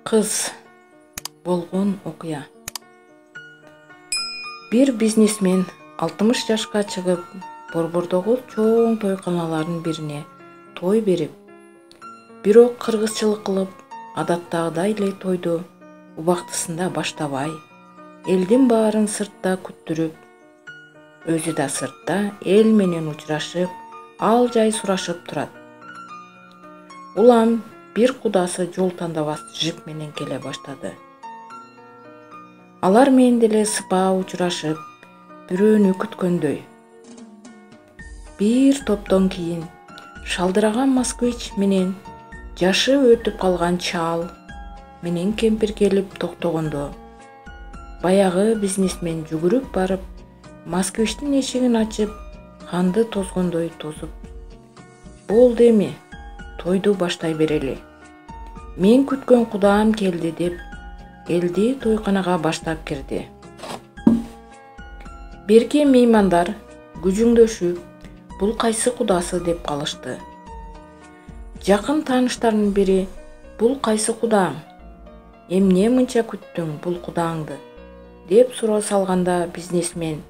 Кыз болгон окуя. Бир бизнесмен 60 жашка чыгып, Борбордогу чоң тойканалардын бирине той берип, бирок кыргызчылык кылып, адаттагыдай эле тойду убактысында баштабай, элдин баарын сыртта күттүрүп, өзү да сыртта эл менен учурашып, ал жай сурашып турат. Улам бир кудасы жол тандабас жип менен келе баштады. Алар менен деле сыпаа учурашып, бирөөнү күткөндөй. Бир топтон кийин шалдыраган москвич менен жашы өтүп калган чал менен кемпир келип токтогондо, баягы бизнесмен жүгүрүп барып, москвичтин эшигин ачып, канды тозгондой тосуп: "Болду эми, тойду баштай берели. Мен күткөн кудаам келди" деп элди тойканага баштап кирди. Берки меймандар күжүңдөшүп, бул кайсы кудасы деп калышты. Жакын тааныштардын бири: "Бул кайсы кудаң? Эмне мынча күттүң бул кудааңды?" деп суроо салганда, бизнесмен: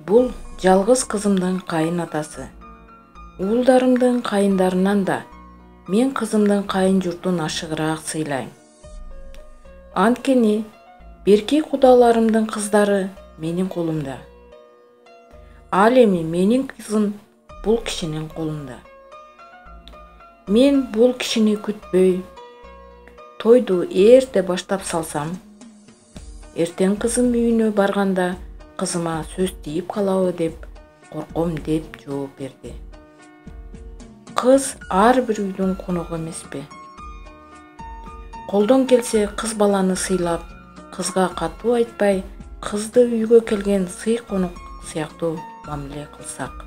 "Бул жалгыз кызымдын кайын атасы. Уулдарымдын кайындарынан да мен кызымдын кайын журтун ашыгыраак сыйлайм. Анткени берки кудаларымдын кыздары менин колумда. Ал эми менин кызым бул кишинин колунда. Мен бул кишини күтпөй, тойду эрте баштап салсам, эртең кызым үйүнө барганда кызыма сөз тийип калабы деп корком" деп жооп берди. Кыз ар бир үйдүн коногу эмеспи? Колдон келсе кыз баланы сыйлап, кызга катуу айтпай, кызды үйгө келген сый конок сыяктуу мамиле кылсак.